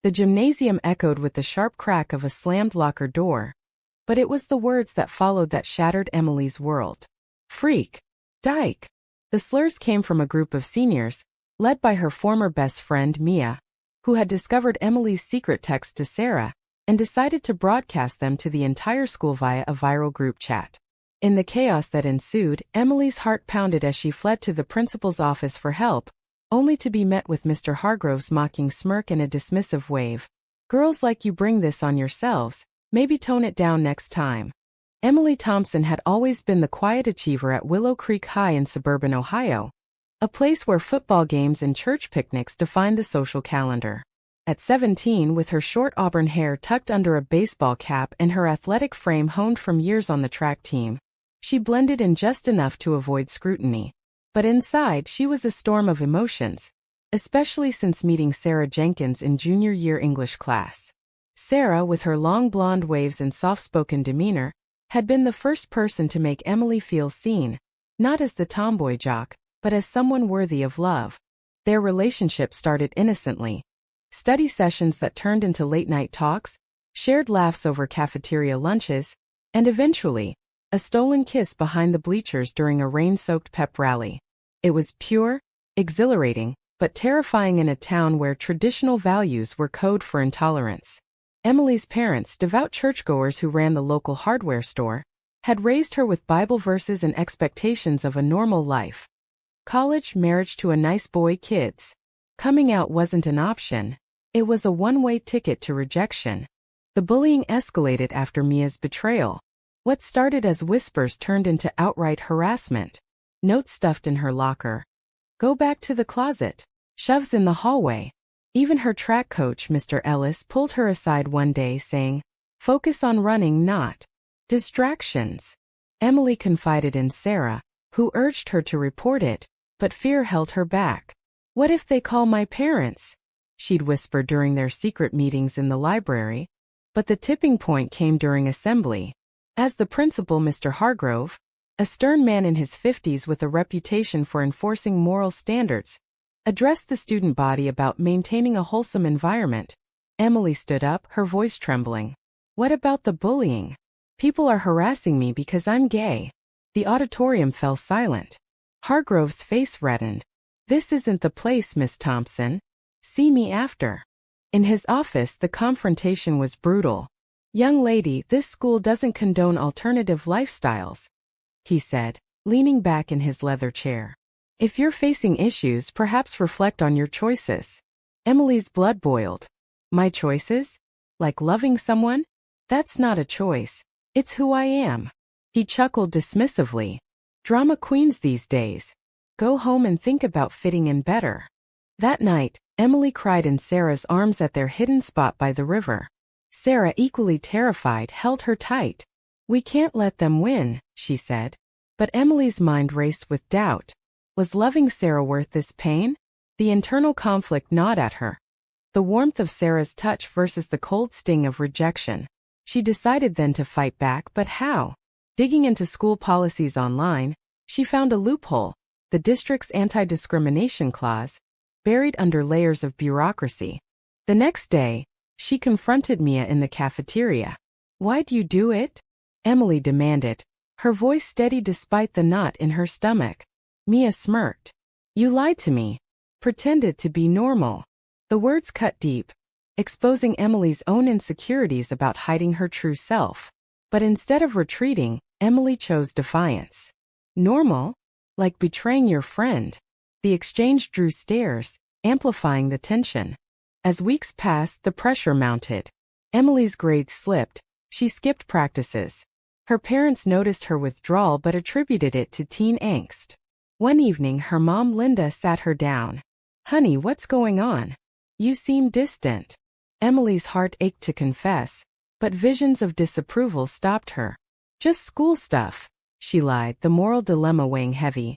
The gymnasium echoed with the sharp crack of a slammed locker door. But it was the words that followed that shattered Emily's world. Freak. Dyke. The slurs came from a group of seniors, led by her former best friend Mia, who had discovered Emily's secret text to Sarah and decided to broadcast them to the entire school via a viral group chat. In the chaos that ensued, Emily's heart pounded as she fled to the principal's office for help, only to be met with Mr. Hargrove's mocking smirk and a dismissive wave. Girls like you bring this on yourselves, maybe tone it down next time. Emily Thompson had always been the quiet achiever at Willow Creek High in suburban Ohio, a place where football games and church picnics defined the social calendar. At 17, with her short auburn hair tucked under a baseball cap and her athletic frame honed from years on the track team, she blended in just enough to avoid scrutiny. But inside, she was a storm of emotions, especially since meeting Sarah Jenkins in junior year English class. Sarah, with her long blonde waves and soft-spoken demeanor, had been the first person to make Emily feel seen, not as the tomboy jock, but as someone worthy of love. Their relationship started innocently. Study sessions that turned into late-night talks, shared laughs over cafeteria lunches, and eventually, a stolen kiss behind the bleachers during a rain-soaked pep rally. It was pure, exhilarating, but terrifying in a town where traditional values were code for intolerance. Emily's parents, devout churchgoers who ran the local hardware store, had raised her with Bible verses and expectations of a normal life. College, marriage to a nice boy, kids. Coming out wasn't an option. It was a one-way ticket to rejection. The bullying escalated after Mia's betrayal. What started as whispers turned into outright harassment. Notes stuffed in her locker. Go back to the closet. Shoves in the hallway. Even her track coach, Mr. Ellis, pulled her aside one day saying, "Focus on running, not distractions." Emily confided in Sarah, who urged her to report it, but fear held her back. "What if they call my parents?" she'd whisper during their secret meetings in the library. But the tipping point came during assembly. As the principal, Mr. Hargrove, a stern man in his 50s with a reputation for enforcing moral standards, addressed the student body about maintaining a wholesome environment, Emily stood up, her voice trembling. "What about the bullying? People are harassing me because I'm gay." The auditorium fell silent. Hargrove's face reddened. "This isn't the place, Miss Thompson. See me after." In his office, the confrontation was brutal. "Young lady, this school doesn't condone alternative lifestyles," he said, leaning back in his leather chair. "If you're facing issues, perhaps reflect on your choices." Emily's blood boiled. "My choices? Like loving someone? That's not a choice. It's who I am." He chuckled dismissively. "Drama queens these days. Go home and think about fitting in better." That night, Emily cried in Sarah's arms at their hidden spot by the river. Sarah, equally terrified, held her tight. "We can't let them win," she said. But Emily's mind raced with doubt. Was loving Sarah worth this pain? The internal conflict gnawed at her. The warmth of Sarah's touch versus the cold sting of rejection. She decided then to fight back, but how? Digging into school policies online, she found a loophole, the district's anti-discrimination clause, buried under layers of bureaucracy. The next day, she confronted Mia in the cafeteria. "Why'd you do it?" Emily demanded, her voice steady despite the knot in her stomach. Mia smirked. "You lied to me. Pretended to be normal." The words cut deep, exposing Emily's own insecurities about hiding her true self. But instead of retreating, Emily chose defiance. "Normal? Like betraying your friend?" The exchange drew stares, amplifying the tension. As weeks passed, the pressure mounted. Emily's grades slipped. She skipped practices. Her parents noticed her withdrawal but attributed it to teen angst. One evening, her mom, Linda, sat her down. "Honey, what's going on? You seem distant." Emily's heart ached to confess, but visions of disapproval stopped her. "Just school stuff," she lied, the moral dilemma weighing heavy.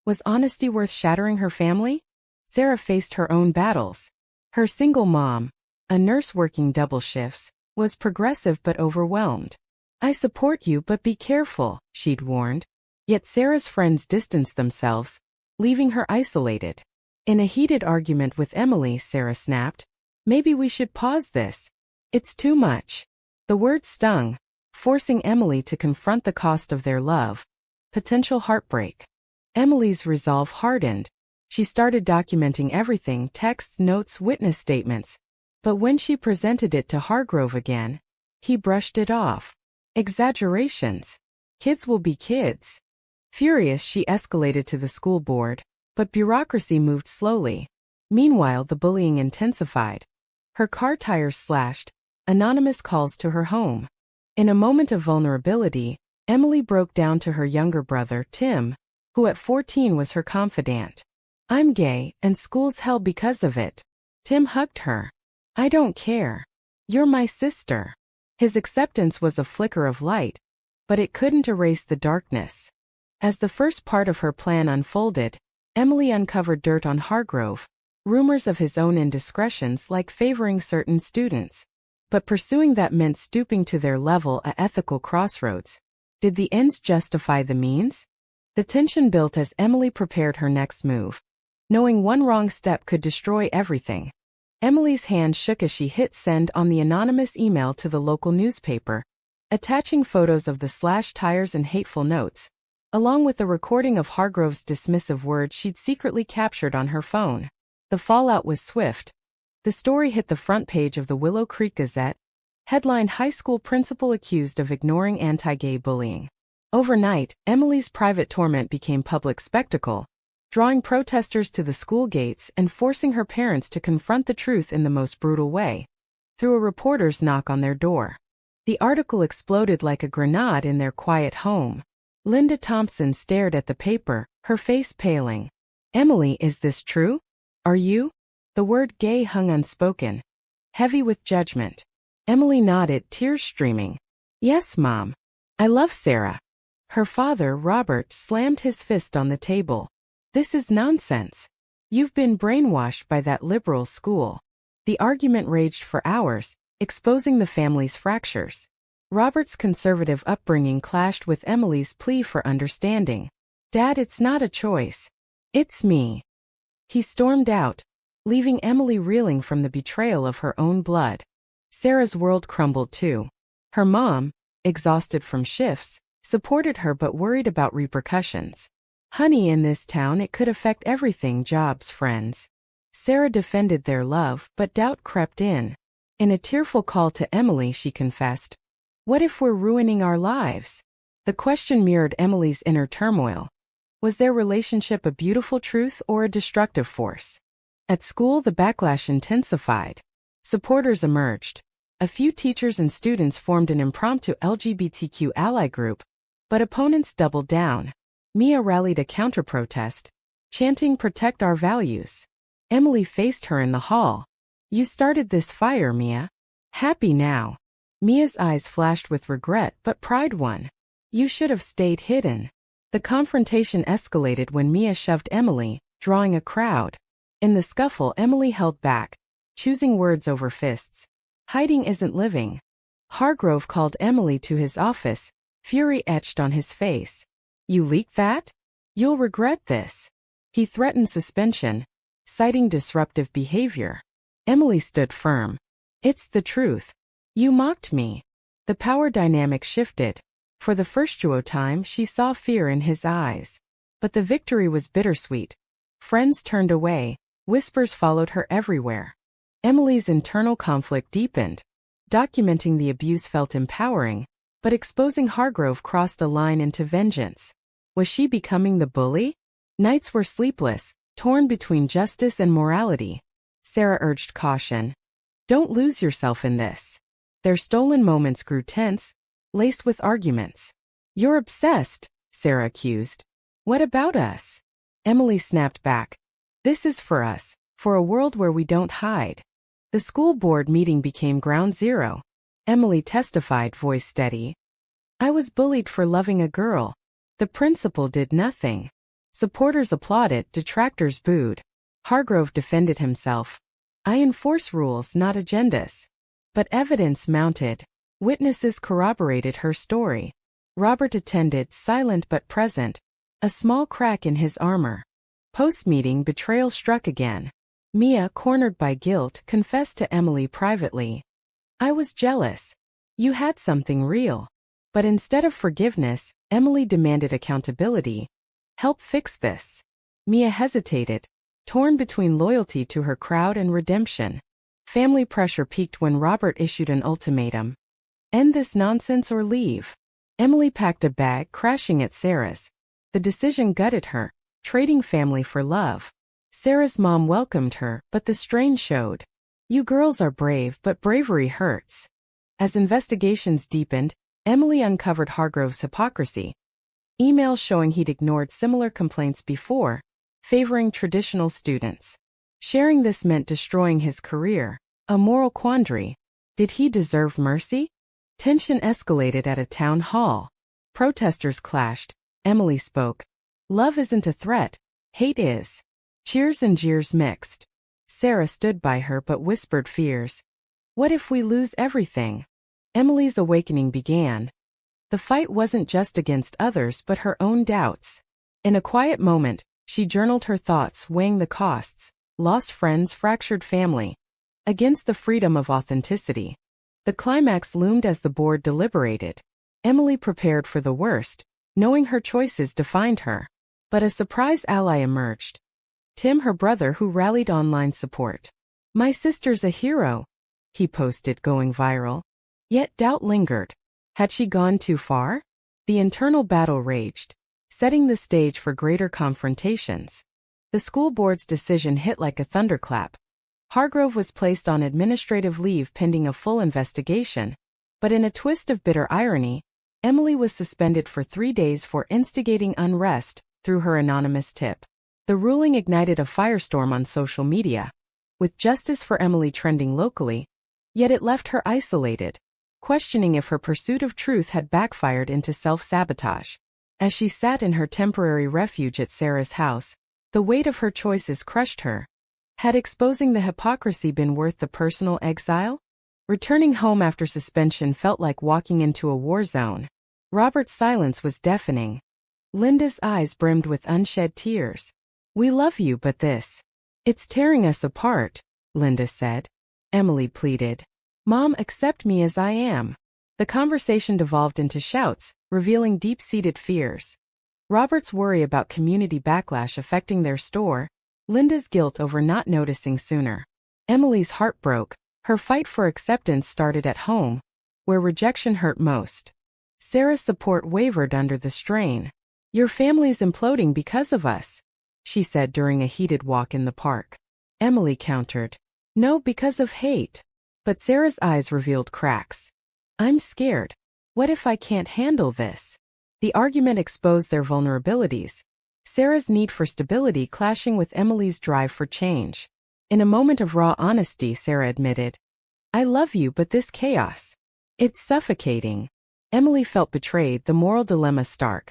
Was honesty worth shattering her family? Sarah faced her own battles. Her single mom, a nurse working double shifts, was progressive but overwhelmed. "I support you, but be careful," she'd warned. Yet Sarah's friends distanced themselves, leaving her isolated. In a heated argument with Emily, Sarah snapped, Maybe we should pause this. It's too much. The word stung, forcing Emily to confront the cost of their love. Potential heartbreak. Emily's resolve hardened. She started documenting everything: texts, notes, witness statements. But when she presented it to Hargrove again, he brushed it off. Exaggerations. Kids will be kids. Furious, she escalated to the school board, but bureaucracy moved slowly. Meanwhile, the bullying intensified. Her car tires slashed, anonymous calls to her home. In a moment of vulnerability, Emily broke down to her younger brother, Tim, who at 14 was her confidant. "I'm gay, and school's hell because of it." Tim hugged her. "I don't care. You're my sister." His acceptance was a flicker of light, but it couldn't erase the darkness. As the first part of her plan unfolded, Emily uncovered dirt on Hargrove, rumors of his own indiscretions, like favoring certain students. But pursuing that meant stooping to their level, a ethical crossroads. Did the ends justify the means? The tension built as Emily prepared her next move. Knowing one wrong step could destroy everything. Emily's hand shook as she hit send on the anonymous email to the local newspaper, attaching photos of the slashed tires and hateful notes, along with a recording of Hargrove's dismissive words she'd secretly captured on her phone. The fallout was swift. The story hit the front page of the Willow Creek Gazette, headlined "High School Principal Accused of Ignoring Anti-Gay Bullying." Overnight, Emily's private torment became public spectacle, drawing protesters to the school gates and forcing her parents to confront the truth in the most brutal way, through a reporter's knock on their door. The article exploded like a grenade in their quiet home. Linda Thompson stared at the paper, her face paling. "Emily, is this true? Are you?" The word gay hung unspoken, heavy with judgment. Emily nodded, tears streaming. "Yes, Mom. I love Sarah." Her father, Robert, slammed his fist on the table. "This is nonsense. You've been brainwashed by that liberal school." The argument raged for hours, exposing the family's fractures. Robert's conservative upbringing clashed with Emily's plea for understanding. "Dad, it's not a choice. It's me." He stormed out, leaving Emily reeling from the betrayal of her own blood. Sarah's world crumbled too. Her mom, exhausted from shifts, supported her but worried about repercussions. "Honey, in this town it could affect everything: jobs, friends." Sarah defended their love, but doubt crept in. In a tearful call to Emily, she confessed, "What if we're ruining our lives?" The question mirrored Emily's inner turmoil. Was their relationship a beautiful truth or a destructive force? At school, the backlash intensified. Supporters emerged. A few teachers and students formed an impromptu LGBTQ ally group, but opponents doubled down. Mia rallied a counter-protest, chanting, "Protect our values." Emily faced her in the hall. "You started this fire, Mia. Happy now?" Mia's eyes flashed with regret, but pride won. "You should have stayed hidden." The confrontation escalated when Mia shoved Emily, drawing a crowd. In the scuffle, Emily held back, choosing words over fists. Hiding isn't living. Hargrove called Emily to his office, fury etched on his face. "You leaked that? You'll regret this." He threatened suspension, citing disruptive behavior. Emily stood firm. "It's the truth. You mocked me." The power dynamic shifted. For the first time, she saw fear in his eyes. But the victory was bittersweet. Friends turned away, whispers followed her everywhere. Emily's internal conflict deepened. Documenting the abuse felt empowering, but exposing Hargrove crossed a line into vengeance. Was she becoming the bully? Nights were sleepless, torn between justice and morality. Sarah urged caution. "Don't lose yourself in this." Their stolen moments grew tense, laced with arguments. "You're obsessed," Sarah accused. "What about us?" Emily snapped back. "This is for us, for a world where we don't hide." The school board meeting became ground zero. Emily testified, voice steady. "I was bullied for loving a girl. The principal did nothing." Supporters applauded, detractors booed. Hargrove defended himself. "I enforce rules, not agendas." But evidence mounted. Witnesses corroborated her story. Robert attended, silent but present, a small crack in his armor. Post-meeting, betrayal struck again. Mia, cornered by guilt, confessed to Emily privately. I was jealous. You had something real. But instead of forgiveness, Emily demanded accountability. Help fix this. Mia hesitated, torn between loyalty to her crowd and redemption. Family pressure peaked when Robert issued an ultimatum. End this nonsense or leave. Emily packed a bag, crashing at Sarah's. The decision gutted her, trading family for love. Sarah's mom welcomed her, but the strain showed. You girls are brave, but bravery hurts. As investigations deepened, Emily uncovered Hargrove's hypocrisy. Emails showing he'd ignored similar complaints before, favoring traditional students. Sharing this meant destroying his career. A moral quandary. Did he deserve mercy? Tension escalated at a town hall. Protesters clashed. Emily spoke. Love isn't a threat. Hate is. Cheers and jeers mixed. Sarah stood by her but whispered fears. What if we lose everything? Emily's awakening began. The fight wasn't just against others but her own doubts. In a quiet moment, she journaled her thoughts, weighing the costs. Lost friends, fractured family. Against the freedom of authenticity. The climax loomed as the board deliberated. Emily prepared for the worst, knowing her choices defined her. But a surprise ally emerged. Tim, her brother, who rallied online support. My sister's a hero, he posted, going viral. Yet doubt lingered. Had she gone too far? The internal battle raged, setting the stage for greater confrontations. The school board's decision hit like a thunderclap. Hargrove was placed on administrative leave pending a full investigation, but in a twist of bitter irony, Emily was suspended for 3 days for instigating unrest through her anonymous tip. The ruling ignited a firestorm on social media, with justice for Emily trending locally, yet it left her isolated, questioning if her pursuit of truth had backfired into self-sabotage. As she sat in her temporary refuge at Sarah's house, the weight of her choices crushed her. Had exposing the hypocrisy been worth the personal exile? Returning home after suspension felt like walking into a war zone. Robert's silence was deafening. Linda's eyes brimmed with unshed tears. We love you, but this. It's tearing us apart, Linda said. Emily pleaded. Mom, accept me as I am. The conversation devolved into shouts, revealing deep-seated fears. Robert's worry about community backlash affecting their store, Linda's guilt over not noticing sooner. Emily's heart broke. Her fight for acceptance started at home, where rejection hurt most. Sarah's support wavered under the strain. Your family's imploding because of us, she said during a heated walk in the park. Emily countered. No, because of hate. But Sarah's eyes revealed cracks. I'm scared. What if I can't handle this? The argument exposed their vulnerabilities. Sarah's need for stability clashing with Emily's drive for change. In a moment of raw honesty, Sarah admitted, I love you, but this chaos. It's suffocating. Emily felt betrayed, the moral dilemma stark.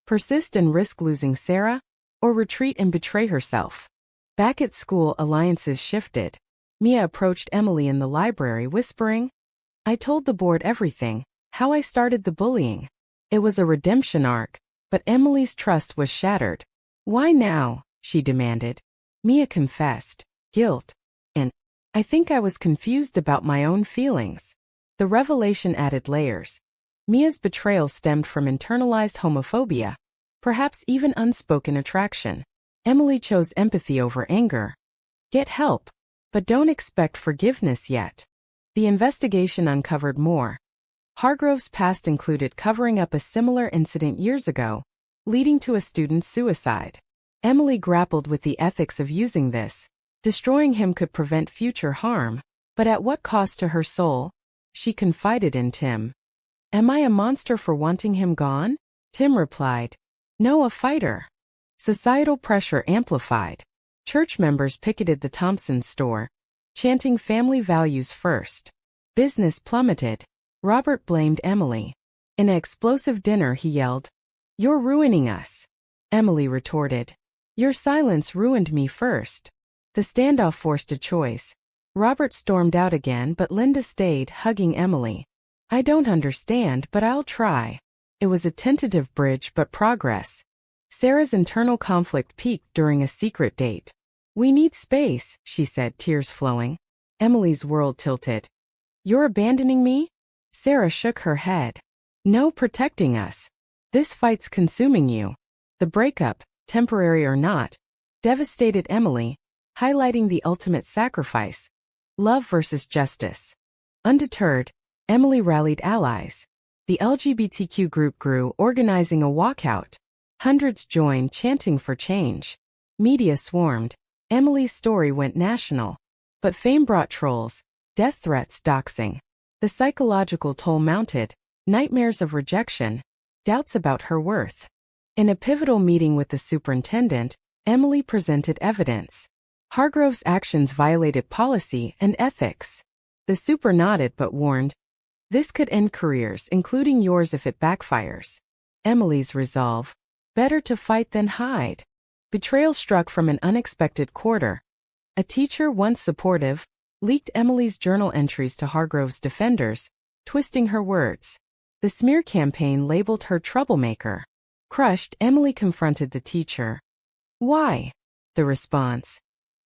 Persist and risk losing Sarah, or retreat and betray herself. Back at school, alliances shifted. Mia approached Emily in the library, whispering, I told the board everything, how I started the bullying. It was a redemption arc, but Emily's trust was shattered. Why now? She demanded. Mia confessed, guilt, and I think I was confused about my own feelings. The revelation added layers. Mia's betrayal stemmed from internalized homophobia, perhaps even unspoken attraction. Emily chose empathy over anger. Get help, but don't expect forgiveness yet. The investigation uncovered more. Hargrove's past included covering up a similar incident years ago, leading to a student's suicide. Emily grappled with the ethics of using this. Destroying him could prevent future harm, but at what cost to her soul? She confided in Tim. Am I a monster for wanting him gone? Tim replied. No, a fighter. Societal pressure amplified. Church members picketed the Thompsons store, chanting family values first. Business plummeted. Robert blamed Emily. In an explosive dinner, he yelled, You're ruining us. Emily retorted, Your silence ruined me first. The standoff forced a choice. Robert stormed out again, but Linda stayed, hugging Emily. I don't understand, but I'll try. It was a tentative bridge, but progress. Sarah's internal conflict peaked during a secret date. We need space, she said, tears flowing. Emily's world tilted. You're abandoning me? Sarah shook her head. No, protecting us. This fight's consuming you. The breakup, temporary or not, devastated Emily, highlighting the ultimate sacrifice. Love versus justice. Undeterred, Emily rallied allies. The LGBTQ group grew, organizing a walkout. Hundreds joined, chanting for change. Media swarmed. Emily's story went national. But fame brought trolls, death threats, doxing. The psychological toll mounted, nightmares of rejection, doubts about her worth. In a pivotal meeting with the superintendent, Emily presented evidence. Hargrove's actions violated policy and ethics. The super nodded but warned, this could end careers, including yours if it backfires. Emily's resolve, better to fight than hide. Betrayal struck from an unexpected quarter. A teacher, once supportive, leaked Emily's journal entries to Hargrove's defenders, twisting her words. The smear campaign labeled her troublemaker. Crushed, Emily confronted the teacher. Why? The response.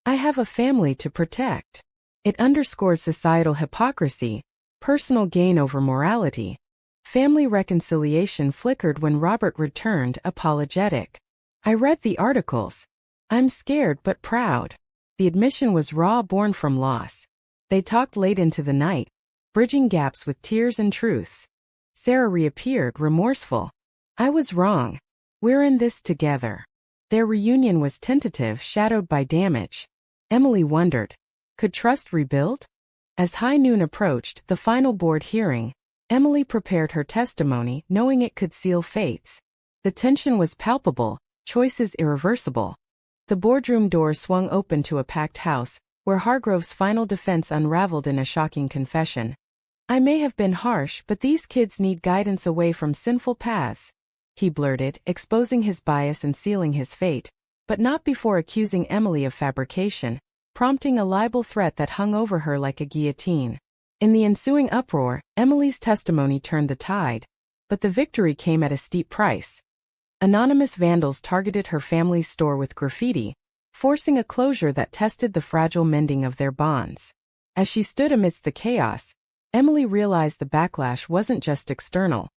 I have a family to protect. It underscored societal hypocrisy, personal gain over morality. Family reconciliation flickered when Robert returned, apologetic. I read the articles. I'm scared but proud. The admission was raw, born from loss. They talked late into the night, bridging gaps with tears and truths. Sarah reappeared, remorseful. I was wrong. We're in this together. Their reunion was tentative, shadowed by damage. Emily wondered, could trust rebuild? As high noon approached, the final board hearing, Emily prepared her testimony, knowing it could seal fates. The tension was palpable, choices irreversible. The boardroom door swung open to a packed house, where Hargrove's final defense unraveled in a shocking confession. I may have been harsh, but these kids need guidance away from sinful paths, he blurted, exposing his bias and sealing his fate, but not before accusing Emily of fabrication, prompting a libel threat that hung over her like a guillotine. In the ensuing uproar, Emily's testimony turned the tide, but the victory came at a steep price. Anonymous vandals targeted her family's store with graffiti, forcing a closure that tested the fragile mending of their bonds. As she stood amidst the chaos, Emily realized the backlash wasn't just external.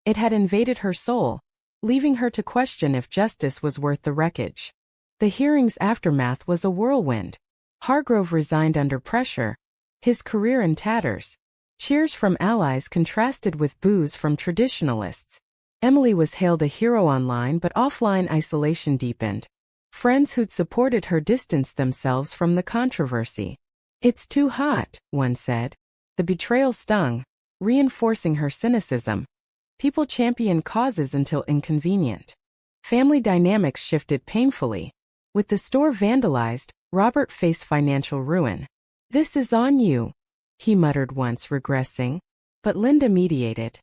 It had invaded her soul, leaving her to question if justice was worth the wreckage. The hearing's aftermath was a whirlwind. Hargrove resigned under pressure, his career in tatters. Cheers from allies contrasted with boos from traditionalists. Emily was hailed a hero online, but offline isolation deepened. Friends who'd supported her distanced themselves from the controversy. It's too hot, one said. The betrayal stung, reinforcing her cynicism. People champion causes until inconvenient. Family dynamics shifted painfully. With the store vandalized, Robert faced financial ruin. This is on you, he muttered once, regressing. But Linda mediated.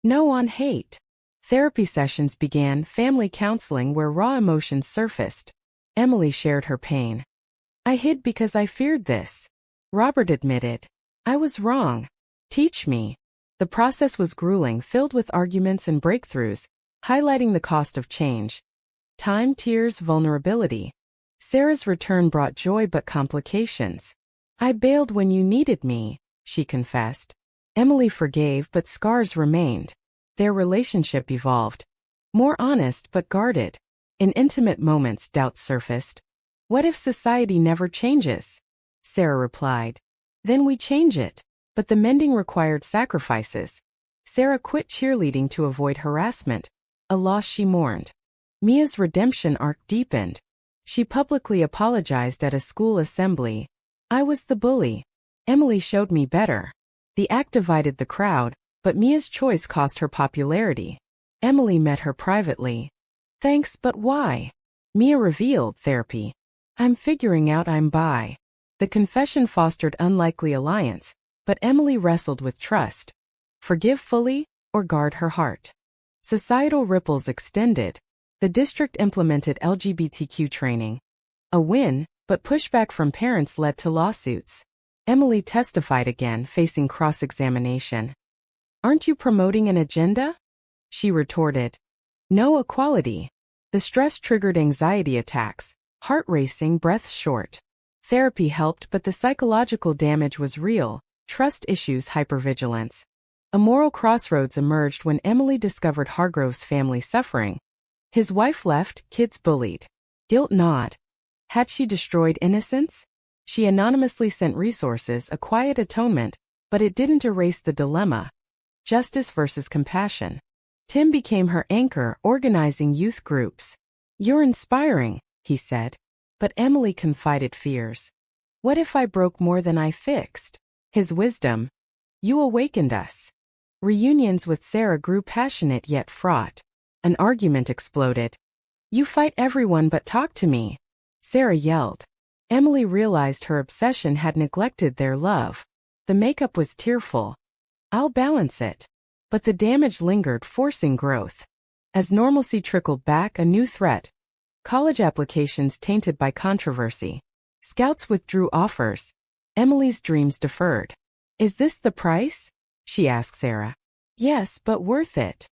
No on hate. Therapy sessions began, family counseling where raw emotions surfaced. Emily shared her pain. I hid because I feared this. Robert admitted. I was wrong. Teach me. The process was grueling, filled with arguments and breakthroughs, highlighting the cost of change. Time, tears, vulnerability. Sarah's return brought joy but complications. I bailed when you needed me, she confessed. Emily forgave, but scars remained. Their relationship evolved. More honest but guarded. In intimate moments, doubts surfaced. What if society never changes? Sarah replied. Then we change it. But the mending required sacrifices. Sarah quit cheerleading to avoid harassment, a loss she mourned. Mia's redemption arc deepened. She publicly apologized at a school assembly. I was the bully. Emily showed me better. The act divided the crowd, but Mia's choice cost her popularity. Emily met her privately. Thanks, but why? Mia revealed therapy. I'm figuring out I'm bi. The confession fostered unlikely alliance, but Emily wrestled with trust. Forgive fully, or guard her heart. Societal ripples extended. The district implemented LGBTQ training. A win, but pushback from parents led to lawsuits. Emily testified again, facing cross-examination. Aren't you promoting an agenda? She retorted. No, equality. The stress triggered anxiety attacks, Heart racing, breath short. Therapy helped, but the psychological damage was real. Trust issues, hypervigilance. A moral crossroads emerged when Emily discovered Hargrove's family suffering. His wife left, kids bullied. Guilt gnawed. Had she destroyed innocence? She anonymously sent resources, a quiet atonement, but it didn't erase the dilemma. Justice versus compassion. Tim became her anchor, organizing youth groups. "You're inspiring," he said. But Emily confided fears. "What if I broke more than I fixed?" His wisdom. "You awakened us." Reunions with Sarah grew passionate yet fraught. An argument exploded. "You fight everyone but talk to me," Sarah yelled. Emily realized her obsession had neglected their love. The makeup was tearful. "I'll balance it." But the damage lingered, forcing growth. As normalcy trickled back, a new threat. College applications tainted by controversy. Scouts withdrew offers. Emily's dreams deferred. "Is this the price?" she asked Sarah. "Yes, but worth it."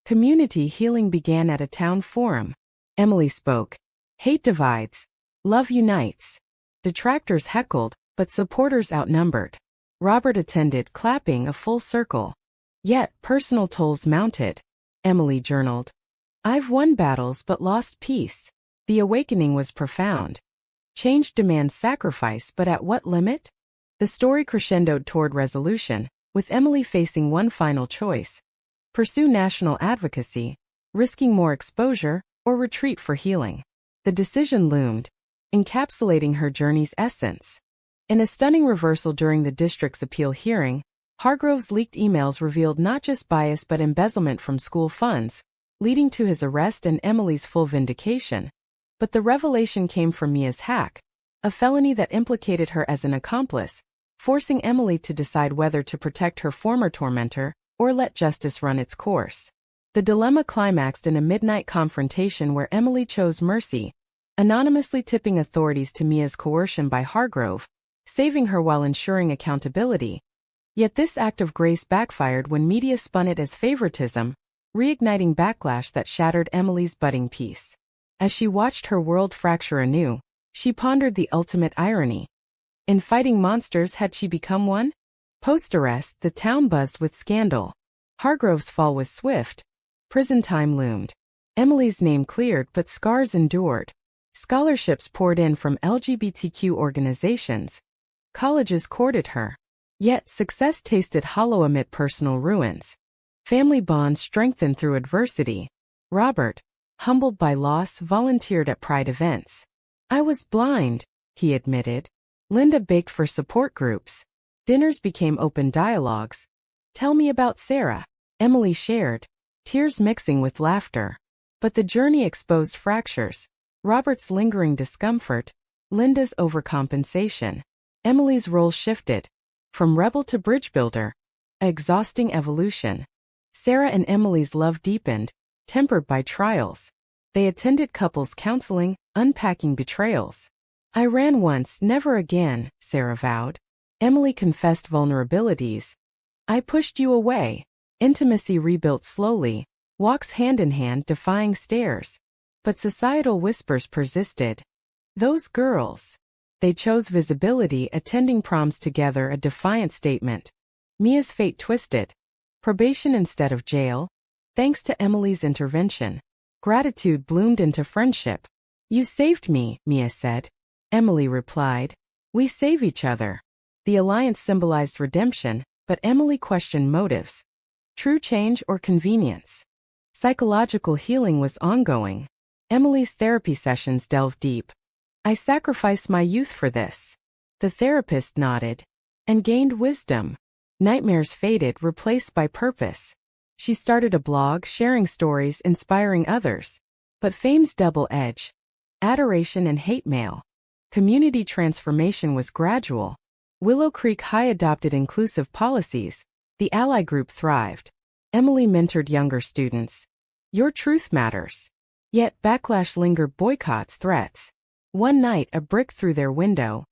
Community healing began at a town forum. Emily spoke. "Hate divides. Love unites." Detractors heckled, but supporters outnumbered. Robert attended, clapping a full circle. Yet, personal tolls mounted. Emily journaled. "I've won battles but lost peace." The awakening was profound. Change demands sacrifice, but at what limit? The story crescendoed toward resolution, with Emily facing one final choice. Pursue national advocacy, risking more exposure, or retreat for healing. The decision loomed, encapsulating her journey's essence. In a stunning reversal during the district's appeal hearing, Hargrove's leaked emails revealed not just bias but embezzlement from school funds, leading to his arrest and Emily's full vindication. But the revelation came from Mia's hack, a felony that implicated her as an accomplice, forcing Emily to decide whether to protect her former tormentor or let justice run its course. The dilemma climaxed in a midnight confrontation where Emily chose mercy, anonymously tipping authorities to Mia's coercion by Hargrove, saving her while ensuring accountability. Yet this act of grace backfired when media spun it as favoritism, reigniting backlash that shattered Emily's budding peace. As she watched her world fracture anew, she pondered the ultimate irony. In fighting monsters, had she become one? Post-arrest, the town buzzed with scandal. Hargrove's fall was swift. Prison time loomed. Emily's name cleared, but scars endured. Scholarships poured in from LGBTQ organizations. Colleges courted her. Yet success tasted hollow amid personal ruins. Family bonds strengthened through adversity. Robert, humbled by loss, volunteered at Pride events. "I was blind," he admitted. Linda begged for support groups. Dinners became open dialogues. "Tell me about Sarah," Emily shared, tears mixing with laughter. But the journey exposed fractures. Robert's lingering discomfort, Linda's overcompensation. Emily's role shifted. From rebel to bridge builder. An exhausting evolution. Sarah and Emily's love deepened, tempered by trials. They attended couples counseling, unpacking betrayals. "I ran once, never again," Sarah vowed. Emily confessed vulnerabilities. "I pushed you away." Intimacy rebuilt slowly, walks hand in hand, defying stares. But societal whispers persisted. "Those girls." They chose visibility, attending proms together, a defiant statement. Mia's fate twisted. Probation instead of jail. Thanks to Emily's intervention. Gratitude bloomed into friendship. "You saved me," Mia said. Emily replied. "We save each other." The alliance symbolized redemption, but Emily questioned motives. True change or convenience? Psychological healing was ongoing. Emily's therapy sessions delved deep. "I sacrificed my youth for this." The therapist nodded. "And gained wisdom." Nightmares faded, replaced by purpose. She started a blog, sharing stories, inspiring others. But fame's double edge. Adoration and hate mail. Community transformation was gradual. Willow Creek High adopted inclusive policies. The ally group thrived. Emily mentored younger students. Your truth matters. Yet backlash lingered, boycotts, threats. One night, a brick through their window.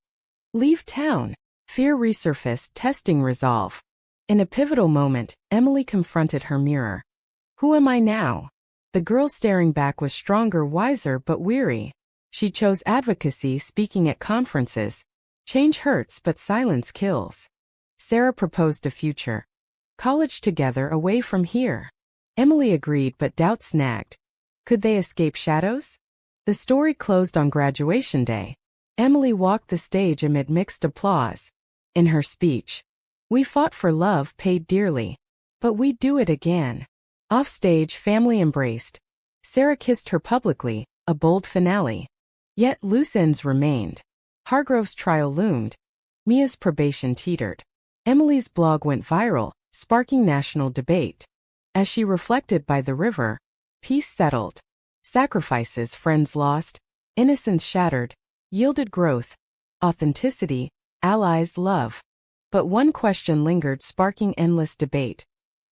Leave town. Fear resurfaced, testing resolve. In a pivotal moment, Emily confronted her mirror. Who am I now? The girl staring back was stronger, wiser, but weary. She chose advocacy, speaking at conferences. Change hurts, but silence kills. Sarah proposed a future. College together, away from here. Emily agreed, but doubt snagged. Could they escape shadows? The story closed on graduation day. Emily walked the stage amid mixed applause. In her speech, "We fought for love, paid dearly. But we'd do it again." Offstage, family embraced. Sarah kissed her publicly, a bold finale. Yet loose ends remained. Hargrove's trial loomed. Mia's probation teetered. Emily's blog went viral, sparking national debate. As she reflected by the river, peace settled. Sacrifices, friends lost, innocence shattered, yielded growth, authenticity, allies, love. But one question lingered, sparking endless debate.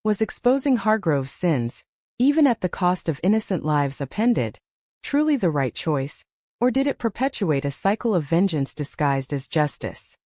Was exposing Hargrove's sins, even at the cost of innocent lives upended, truly the right choice, or did it perpetuate a cycle of vengeance disguised as justice?